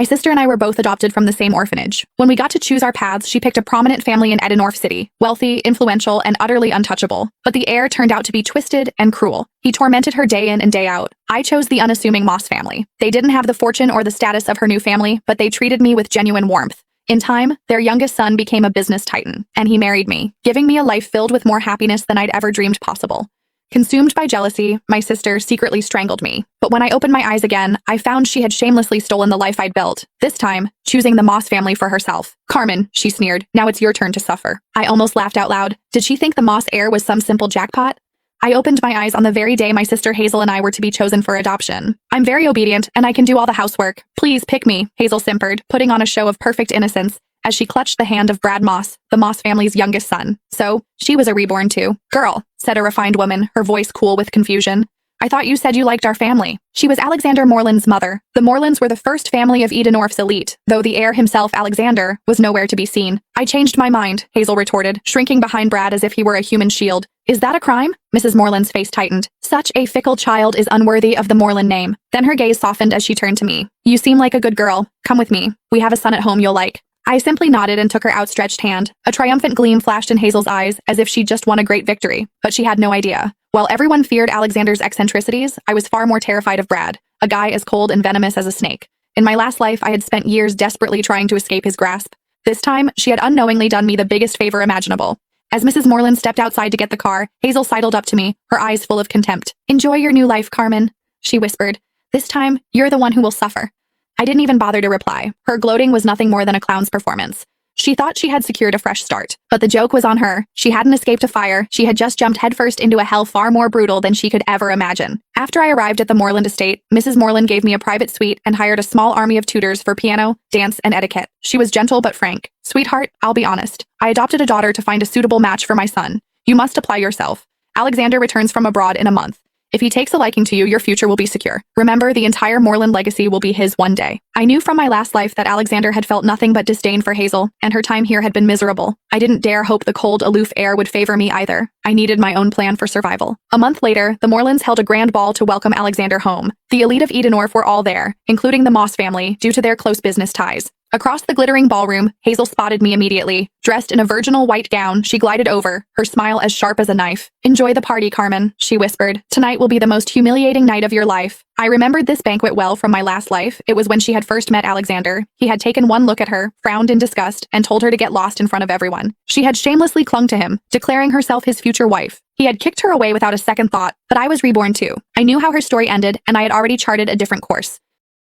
My sister and I were both adopted from the same orphanage. When we got to choose our paths, she picked a prominent family in Edinburgh City, wealthy, influential, and utterly untouchable. But the heir turned out to be twisted and cruel. He tormented her day in and day out. I chose the unassuming Moss family. They didn't have the fortune or the status of her new family, but they treated me with genuine warmth. In time, their youngest son became a business titan, and he married me, giving me a life filled with more happiness than I'd ever dreamed possible. Consumed by jealousy, my sister secretly strangled me. But when I opened my eyes again, I found she had shamelessly stolen the life I'd built, this time, choosing the Moss family for herself. "Carmen," she sneered, "now it's your turn to suffer." I almost laughed out loud. Did she think the Moss heir was some simple jackpot? I opened my eyes on the very day my sister Hazel and I were to be chosen for adoption. "I'm very obedient, and I can do all the housework. Please pick me," Hazel simpered, putting on a show of perfect innocence, as she clutched the hand of Brad Moss, the Moss family's youngest son. So, she was a reborn too. "Girl," said a refined woman, her voice cool with confusion. "I thought you said you liked our family." She was Alexander Moreland's mother. The Morelands were the first family of Edenorf's elite, though the heir himself, Alexander, was nowhere to be seen. "I changed my mind," Hazel retorted, shrinking behind Brad as if he were a human shield. "Is that a crime?" Mrs. Moreland's face tightened. "Such a fickle child is unworthy of the Moreland name." Then her gaze softened as she turned to me. "You seem like a good girl. Come with me. We have a son at home you'll like." I simply nodded and took her outstretched hand. A triumphant gleam flashed in Hazel's eyes, as if she'd just won a great victory. But she had no idea. While everyone feared Alexander's eccentricities, I was far more terrified of Brad, a guy as cold and venomous as a snake. In my last life, I had spent years desperately trying to escape his grasp. This time, she had unknowingly done me the biggest favor imaginable. As Mrs. Moreland stepped outside to get the car, Hazel sidled up to me, her eyes full of contempt. "Enjoy your new life, Carmen," she whispered. "This time, you're the one who will suffer." I didn't even bother to reply. Her gloating was nothing more than a clown's performance. She thought she had secured a fresh start. But the joke was on her. She hadn't escaped a fire. She had just jumped headfirst into a hell far more brutal than she could ever imagine. After I arrived at the Moreland estate, Mrs. Moreland gave me a private suite and hired a small army of tutors for piano, dance, and etiquette. She was gentle but frank. "Sweetheart, I'll be honest. I adopted a daughter to find a suitable match for my son. You must apply yourself. Alexander returns from abroad in a month. If he takes a liking to you, your future will be secure. Remember, the entire Moreland legacy will be his one day." I knew from my last life that Alexander had felt nothing but disdain for Hazel, and her time here had been miserable. I didn't dare hope the cold, aloof heir would favor me either. I needed my own plan for survival. A month later, the Morelands held a grand ball to welcome Alexander home. The elite of Edenorf were all there, including the Moss family, due to their close business ties. Across the glittering ballroom, Hazel spotted me immediately. Dressed in a virginal white gown, she glided over, her smile as sharp as a knife. "Enjoy the party, Carmen," she whispered. "Tonight will be the most humiliating night of your life." I remembered this banquet well from my last life. It was when she had first met Alexander. He had taken one look at her, frowned in disgust, and told her to get lost in front of everyone. She had shamelessly clung to him, declaring herself his future wife. He had kicked her away without a second thought, but I was reborn too. I knew how her story ended, and I had already charted a different course.